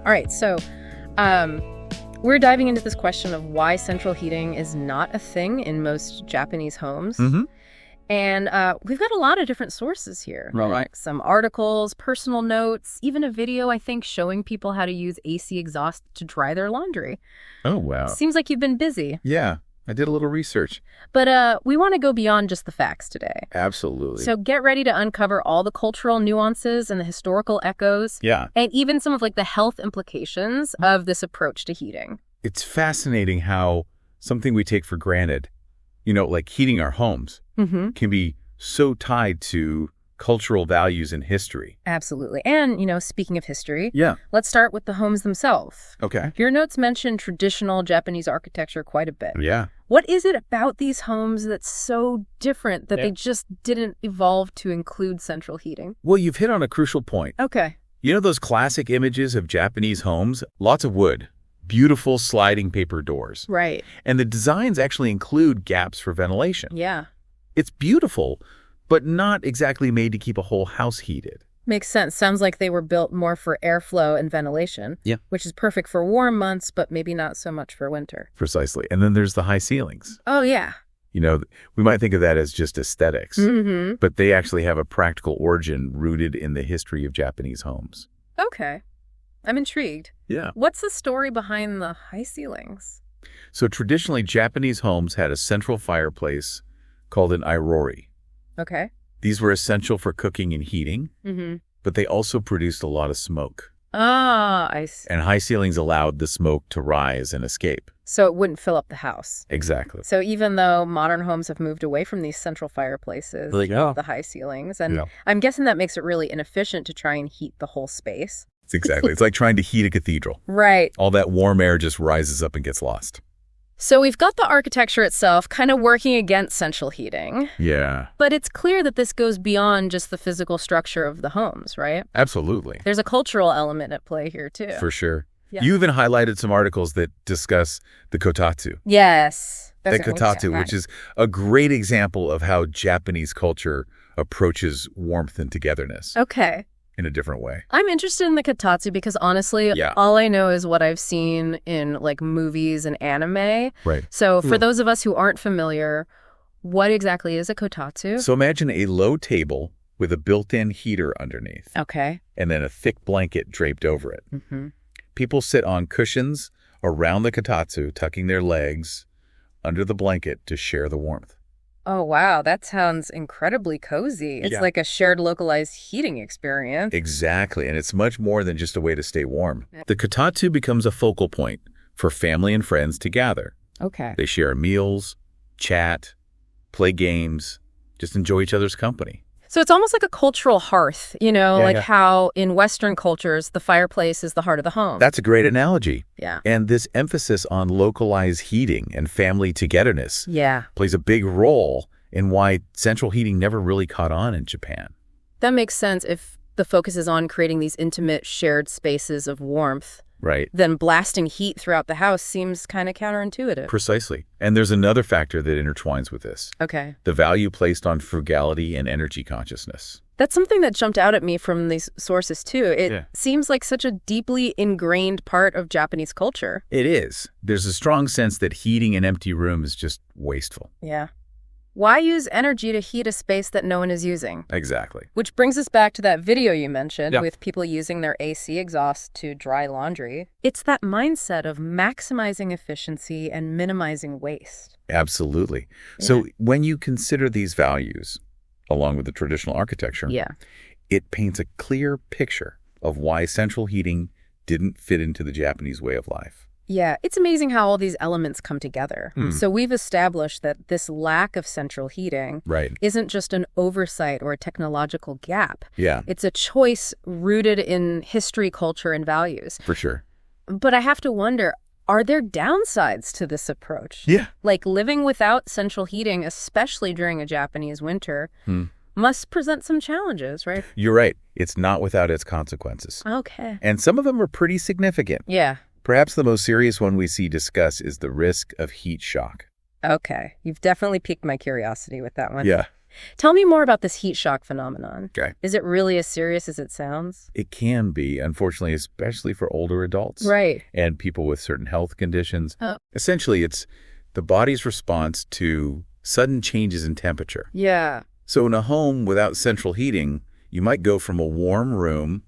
All right, so we're diving into this question of why central heating is not a thing in most Japanese homes. Mm-hmm. And we've got a lot of different sources here. Right. Some articles, personal notes, even a video, I think, showing people how to use AC exhaust to dry their laundry. Oh, wow. Seems like you've been busy. Yeah, I did a little research. But we want to go beyond just the facts today. Absolutely. So get ready to uncover all the cultural nuances and the historical echoes. Yeah. And even some of like the health implications of this approach to heating. It's fascinating how something we take for granted, like heating our homes, can be so tied to cultural values and history. Absolutely. And, speaking of history, Yeah. let's start with the homes themselves. Okay. Your notes mention traditional Japanese architecture quite a bit. Yeah. What is it about these homes that's so different that they just didn't evolve to include central heating? Well, you've hit on a crucial point. Okay. You know those classic images of Japanese homes? Lots of wood, beautiful sliding paper doors. Right. And the designs actually include gaps for ventilation. Yeah. It's beautiful, but not exactly made to keep a whole house heated. Makes sense. Sounds like they were built more for airflow and ventilation. Yeah. Which is perfect for warm months, but maybe not so much for winter. Precisely. And then there's the high ceilings. Oh, yeah. We might think of that as just aesthetics, Mm-hmm. but they actually have a practical origin rooted in the history of Japanese homes. Okay. I'm intrigued. Yeah. What's the story behind the high ceilings? So traditionally, Japanese homes had a central fireplace called an irori. Okay. These were essential for cooking and heating, but they also produced a lot of smoke. Ah, I see. And high ceilings allowed the smoke to rise and escape. So it wouldn't fill up the house. Exactly. So even though modern homes have moved away from these central fireplaces, the high ceilings, and I'm guessing that makes it really inefficient to try and heat the whole space. It's like trying to heat a cathedral. Right. All that warm air just rises up and gets lost. So we've got the architecture itself kind of working against central heating. Yeah. But it's clear that this goes beyond just the physical structure of the homes, right? Absolutely. There's a cultural element at play here, too. For sure. Yeah. You even highlighted some articles that discuss the kotatsu. Yes. The kotatsu, which is a great example of how Japanese culture approaches warmth and togetherness. Okay. In a different way. I'm interested in the kotatsu because honestly, all I know is what I've seen in like movies and anime. Right. So for those of us who aren't familiar, what exactly is a kotatsu? So imagine a low table with a built-in heater underneath. Okay. And then a thick blanket draped over it. Mm-hmm. People sit on cushions around the kotatsu, tucking their legs under the blanket to share the warmth. Oh, wow. That sounds incredibly cozy. It's like a shared localized heating experience. Exactly. And it's much more than just a way to stay warm. The kotatsu becomes a focal point for family and friends to gather. Okay. They share meals, chat, play games, just enjoy each other's company. So it's almost like a cultural hearth, how in Western cultures, the fireplace is the heart of the home. That's a great analogy. Yeah. And this emphasis on localized heating and family togetherness plays a big role in why central heating never really caught on in Japan. That makes sense if the focus is on creating these intimate shared spaces of warmth. Right. Then blasting heat throughout the house seems kind of counterintuitive. Precisely. And there's another factor that intertwines with this. Okay. The value placed on frugality and energy consciousness. That's something that jumped out at me from these sources, too. It seems like such a deeply ingrained part of Japanese culture. It is. There's a strong sense that heating an empty room is just wasteful. Yeah. Why use energy to heat a space that no one is using? Exactly. Which brings us back to that video you mentioned with people using their AC exhaust to dry laundry. It's that mindset of maximizing efficiency and minimizing waste. Absolutely. So when you consider these values, along with the traditional architecture, it paints a clear picture of why central heating didn't fit into the Japanese way of life. Yeah, it's amazing how all these elements come together. So we've established that this lack of central heating isn't just an oversight or a technological gap. Yeah. It's a choice rooted in history, culture, and values. For sure. But I have to wonder, are there downsides to this approach? Yeah. Like living without central heating, especially during a Japanese winter, must present some challenges, right? You're right. It's not without its consequences. Okay. And some of them are pretty significant. Yeah. Perhaps the most serious one we see discussed is the risk of heat shock. Okay. You've definitely piqued my curiosity with that one. Yeah. Tell me more about this heat shock phenomenon. Okay. Is it really as serious as it sounds? It can be, unfortunately, especially for older adults. Right. And people with certain health conditions. Oh. Essentially, it's the body's response to sudden changes in temperature. Yeah. So in a home without central heating, you might go from a warm room,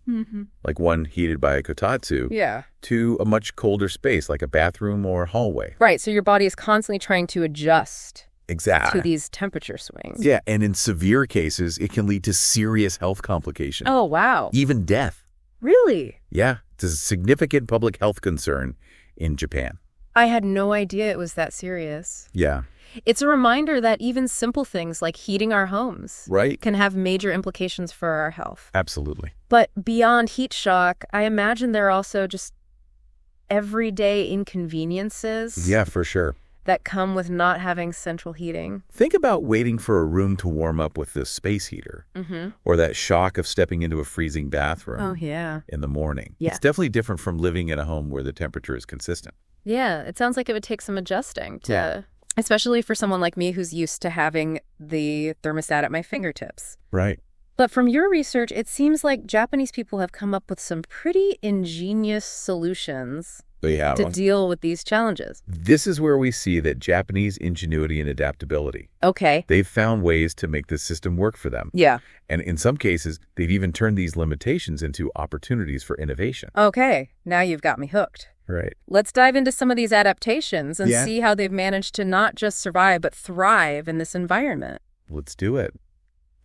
like one heated by a kotatsu, to a much colder space, like a bathroom or hallway. Right, so your body is constantly trying to adjust to these temperature swings. Yeah, and in severe cases, it can lead to serious health complications. Oh, wow. Even death. Really? Yeah, it's a significant public health concern in Japan. I had no idea it was that serious. Yeah. It's a reminder that even simple things like heating our homes can have major implications for our health. Absolutely. But beyond heat shock, I imagine there are also just everyday inconveniences. Yeah, for sure. That come with not having central heating. Think about waiting for a room to warm up with the space heater, or that shock of stepping into a freezing bathroom in the morning. Yeah. It's definitely different from living in a home where the temperature is consistent. Yeah, it sounds like it would take some adjusting to... Especially for someone like me who's used to having the thermostat at my fingertips. Right. But from your research, it seems like Japanese people have come up with some pretty ingenious solutions to deal with these challenges. This is where we see that Japanese ingenuity and adaptability. Okay. They've found ways to make the system work for them. Yeah. And in some cases, they've even turned these limitations into opportunities for innovation. Okay. Now you've got me hooked. Right. Let's dive into some of these adaptations and see how they've managed to not just survive, but thrive in this environment. Let's do it.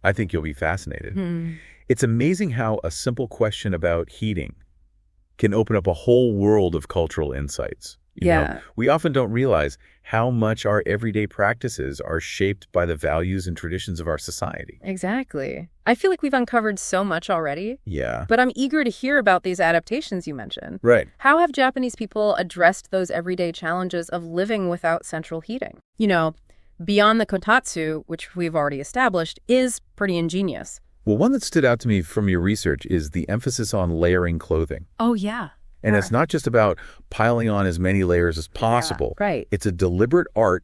I think you'll be fascinated. It's amazing how a simple question about heating can open up a whole world of cultural insights. You know, we often don't realize how much our everyday practices are shaped by the values and traditions of our society. Exactly. I feel like we've uncovered so much already. Yeah. But I'm eager to hear about these adaptations you mentioned. Right. How have Japanese people addressed those everyday challenges of living without central heating? You know, beyond the kotatsu, which we've already established, is pretty ingenious. Well, one that stood out to me from your research is the emphasis on layering clothing. Oh, yeah. And it's not just about piling on as many layers as possible. Yeah, right. It's a deliberate art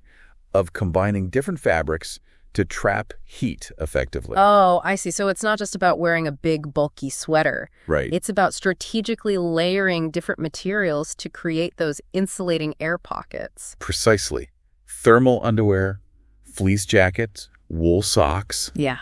of combining different fabrics to trap heat effectively. Oh, I see. So it's not just about wearing a big, bulky sweater. Right. It's about strategically layering different materials to create those insulating air pockets. Precisely. Thermal underwear, fleece jackets, wool socks. Yeah.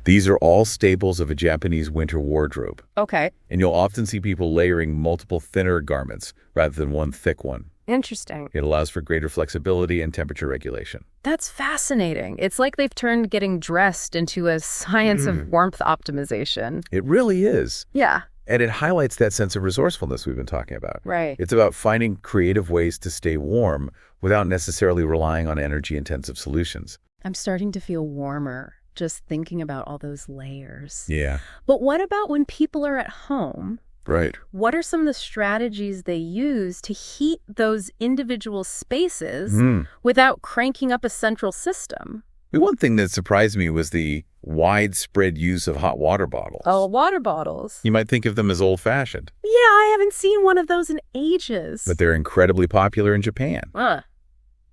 These are all staples of a Japanese winter wardrobe. Okay. And you'll often see people layering multiple thinner garments rather than one thick one. Interesting. It allows for greater flexibility and temperature regulation. That's fascinating. It's like they've turned getting dressed into a science of warmth optimization. It really is. Yeah. And it highlights that sense of resourcefulness we've been talking about. Right. It's about finding creative ways to stay warm without necessarily relying on energy-intensive solutions. I'm starting to feel warmer just thinking about all those layers. Yeah. But what about when people are at home? Right. What are some of the strategies they use to heat those individual spaces without cranking up a central system? One thing that surprised me was the widespread use of hot water bottles. Oh, water bottles. You might think of them as old-fashioned. Yeah, I haven't seen one of those in ages. But they're incredibly popular in Japan.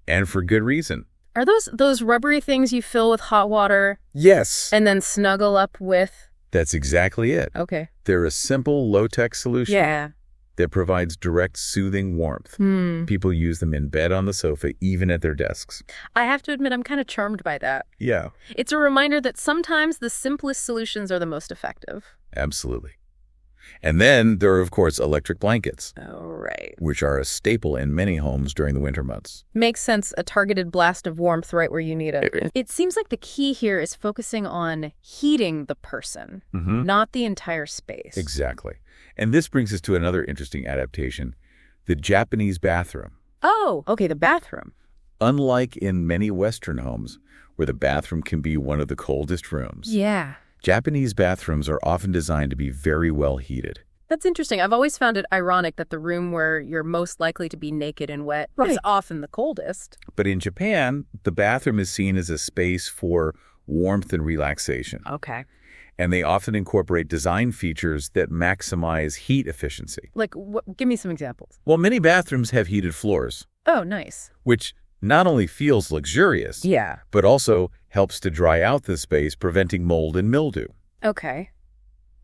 And for good reason. Are those rubbery things you fill with hot water? Yes. And then snuggle up with? That's exactly it. Okay. They're a simple, low-tech solution that provides direct, soothing warmth. People use them in bed, on the sofa, even at their desks. I have to admit, I'm kind of charmed by that. Yeah. It's a reminder that sometimes the simplest solutions are the most effective. Absolutely. And then there are, of course, electric blankets. Oh, right. Which are a staple in many homes during the winter months. Makes sense. A targeted blast of warmth right where you need it. It seems like the key here is focusing on heating the person, not the entire space. Exactly. And this brings us to another interesting adaptation, the Japanese bathroom. Oh, okay, the bathroom. Unlike in many Western homes, where the bathroom can be one of the coldest rooms. Yeah. Japanese bathrooms are often designed to be very well heated. That's interesting. I've always found it ironic that the room where you're most likely to be naked and wet is often the coldest. But in Japan, the bathroom is seen as a space for warmth and relaxation. Okay. And they often incorporate design features that maximize heat efficiency. Like, give me some examples. Well, many bathrooms have heated floors. Oh, nice. Which not only feels luxurious, but also helps to dry out the space, preventing mold and mildew. Okay.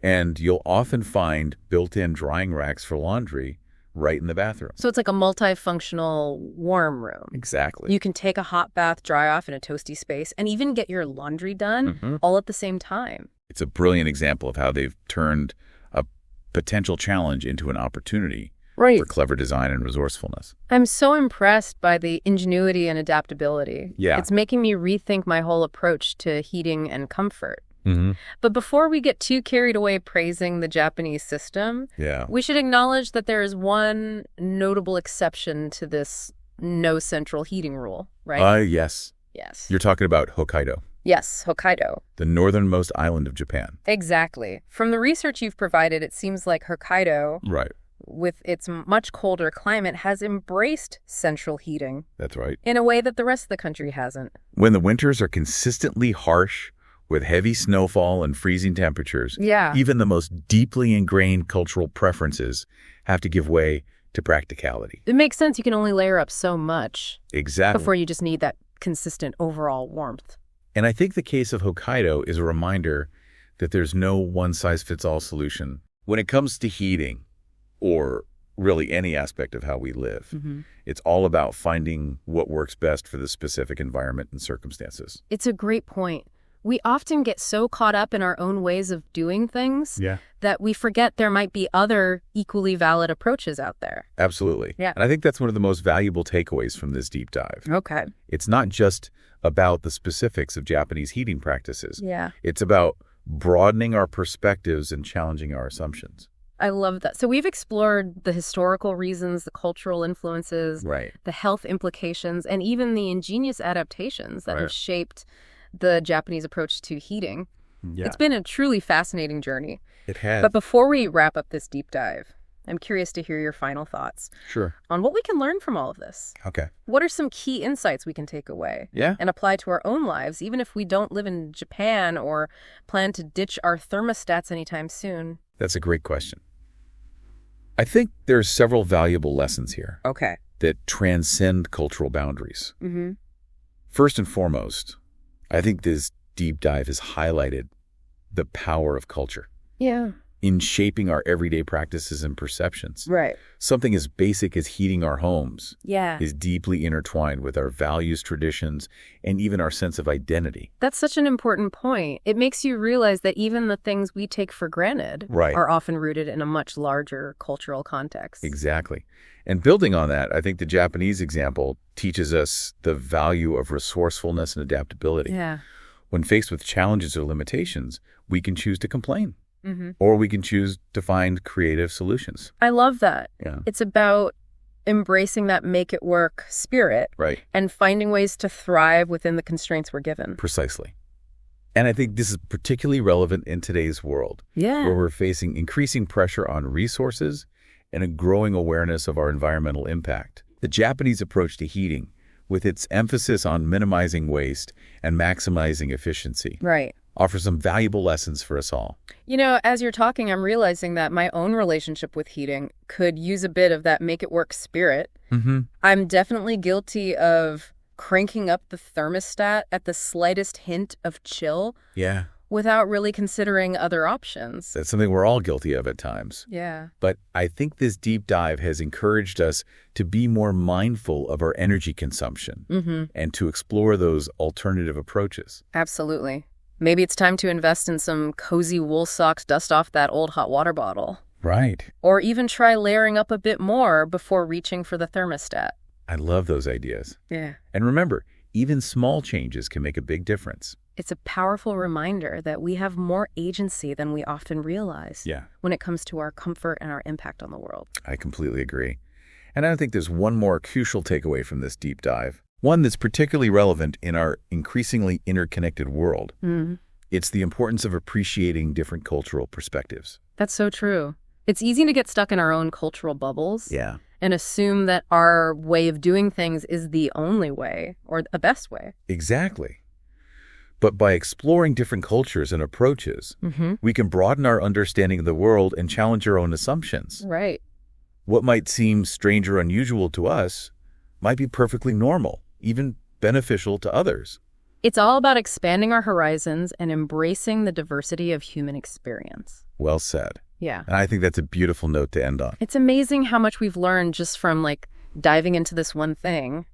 And you'll often find built-in drying racks for laundry right in the bathroom. So it's like a multifunctional warm room. Exactly. You can take a hot bath, dry off in a toasty space, and even get your laundry done all at the same time. It's a brilliant example of how they've turned a potential challenge into an opportunity for clever design and resourcefulness. I'm so impressed by the ingenuity and adaptability. Yeah. It's making me rethink my whole approach to heating and comfort. Mm-hmm. But before we get too carried away praising the Japanese system, we should acknowledge that there is one notable exception to this no central heating rule, right? Yes. Yes. You're talking about Hokkaido. Yes, Hokkaido. The northernmost island of Japan. Exactly. From the research you've provided, it seems like Hokkaido, with its much colder climate, has embraced central heating. That's right. In a way that the rest of the country hasn't. When the winters are consistently harsh, with heavy snowfall and freezing temperatures, even the most deeply ingrained cultural preferences have to give way to practicality. It makes sense. You can only layer up so much. Exactly. Before you just need that consistent overall warmth. And I think the case of Hokkaido is a reminder that there's no one-size-fits-all solution. When it comes to heating, or really any aspect of how we live, it's all about finding what works best for the specific environment and circumstances. It's a great point. We often get so caught up in our own ways of doing things that we forget there might be other equally valid approaches out there. Absolutely. Yeah. And I think that's one of the most valuable takeaways from this deep dive. Okay. It's not just about the specifics of Japanese heating practices. Yeah. It's about broadening our perspectives and challenging our assumptions. I love that. So we've explored the historical reasons, the cultural influences, the health implications, and even the ingenious adaptations that have shaped the Japanese approach to heating. Yeah. It's been a truly fascinating journey. It has. But before we wrap up this deep dive, I'm curious to hear your final thoughts on what we can learn from all of this. Okay. What are some key insights we can take away and apply to our own lives, even if we don't live in Japan or plan to ditch our thermostats anytime soon? That's a great question. I think there's several valuable lessons here that transcend cultural boundaries. First and foremost, I think this deep dive has highlighted the power of culture in shaping our everyday practices and perceptions. Something as basic as heating our homes is deeply intertwined with our values, traditions, and even our sense of identity. That's such an important point. It makes you realize that even the things we take for granted are often rooted in a much larger cultural context. Exactly. And building on that, I think the Japanese example teaches us the value of resourcefulness and adaptability. When faced with challenges or limitations, we can choose to complain. Or we can choose to find creative solutions. I love that. It's about embracing that make it work spirit and finding ways to thrive within the constraints we're given. Precisely. And I think this is particularly relevant in today's world, where we're facing increasing pressure on resources and a growing awareness of our environmental impact. The Japanese approach to heating, with its emphasis on minimizing waste and maximizing efficiency, offers some valuable lessons for us all. You know, as you're talking, I'm realizing that my own relationship with heating could use a bit of that make-it-work spirit. I'm definitely guilty of cranking up the thermostat at the slightest hint of chill without really considering other options. That's something we're all guilty of at times. But I think this deep dive has encouraged us to be more mindful of our energy consumption and to explore those alternative approaches. Absolutely. Maybe it's time to invest in some cozy wool socks, dust off that old hot water bottle. Or even try layering up a bit more before reaching for the thermostat. I love those ideas. Yeah. And remember, even small changes can make a big difference. It's a powerful reminder that we have more agency than we often realize when it comes to our comfort and our impact on the world. I completely agree. And I think there's one more crucial takeaway from this deep dive. One that's particularly relevant in our increasingly interconnected world. It's the importance of appreciating different cultural perspectives. That's so true. It's easy to get stuck in our own cultural bubbles and assume that our way of doing things is the only way or the best way. Exactly. But by exploring different cultures and approaches, we can broaden our understanding of the world and challenge our own assumptions. What might seem strange or unusual to us might be perfectly normal, even beneficial to others. It's all about expanding our horizons and embracing the diversity of human experience. Well said. Yeah. And I think that's a beautiful note to end on. It's amazing how much we've learned just from diving into this one thing,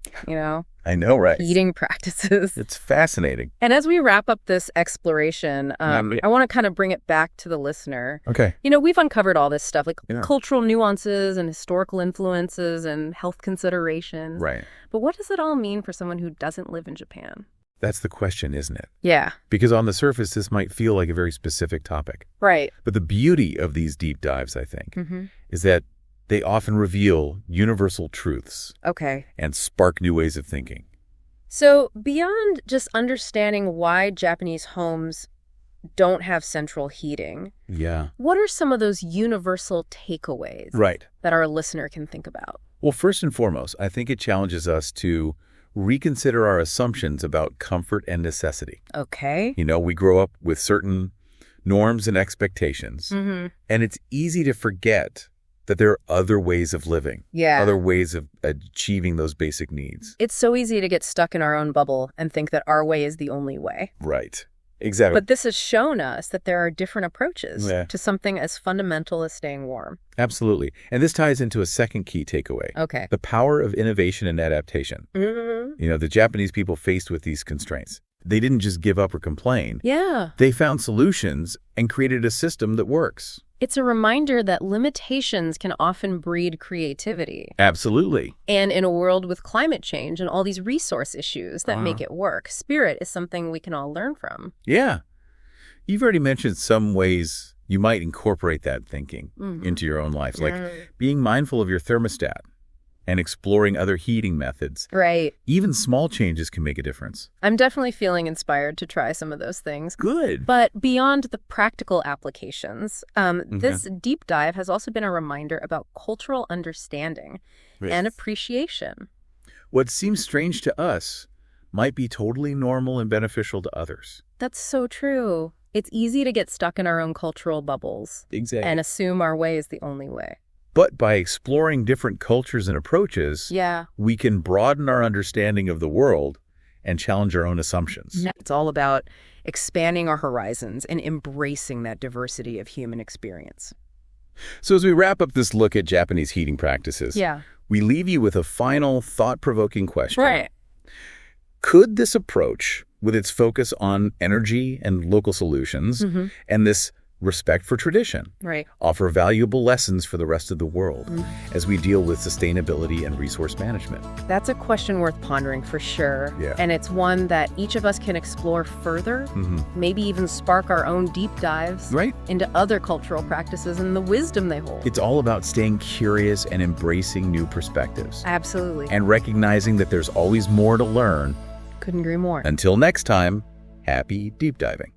I know, right? Eating practices. It's fascinating. And as we wrap up this exploration, I want to kind of bring it back to the listener. Okay. We've uncovered all this stuff, cultural nuances and historical influences and health considerations. Right. But what does it all mean for someone who doesn't live in Japan? That's the question, isn't it? Yeah. Because on the surface, this might feel like a very specific topic. Right. But the beauty of these deep dives, I think, is that they often reveal universal truths. Okay. And spark new ways of thinking. So beyond just understanding why Japanese homes don't have central heating, what are some of those universal takeaways that our listener can think about? Well, first and foremost, I think it challenges us to reconsider our assumptions about comfort and necessity. Okay. We grow up with certain norms and expectations, and it's easy to forget that there are other ways of living, other ways of achieving those basic needs. It's so easy to get stuck in our own bubble and think that our way is the only way. Right. Exactly. But this has shown us that there are different approaches to something as fundamental as staying warm. Absolutely. And this ties into a second key takeaway. Okay. The power of innovation and adaptation. The Japanese people faced with these constraints, they didn't just give up or complain. Yeah. They found solutions and created a system that works. It's a reminder that limitations can often breed creativity. Absolutely. And in a world with climate change and all these resource issues that make it work, spirit is something we can all learn from. Yeah. You've already mentioned some ways you might incorporate that thinking into your own life, like being mindful of your thermostat and exploring other heating methods. Right. Even small changes can make a difference. I'm definitely feeling inspired to try some of those things. Good. But beyond the practical applications, this deep dive has also been a reminder about cultural understanding and appreciation. What seems strange to us might be totally normal and beneficial to others. That's so true. It's easy to get stuck in our own cultural bubbles. Exactly. And assume our way is the only way. But by exploring different cultures and approaches, we can broaden our understanding of the world and challenge our own assumptions. It's all about expanding our horizons and embracing that diversity of human experience. So as we wrap up this look at Japanese heating practices, we leave you with a final thought-provoking question. Right. Could this approach, with its focus on energy and local solutions, and this respect for tradition, offer valuable lessons for the rest of the world as we deal with sustainability and resource management? That's a question worth pondering for sure. And it's one that each of us can explore further, maybe even spark our own deep dives into other cultural practices and the wisdom they hold. It's all about staying curious and embracing new perspectives. Absolutely. And recognizing that there's always more to learn. Couldn't agree more. Until next time, happy deep diving.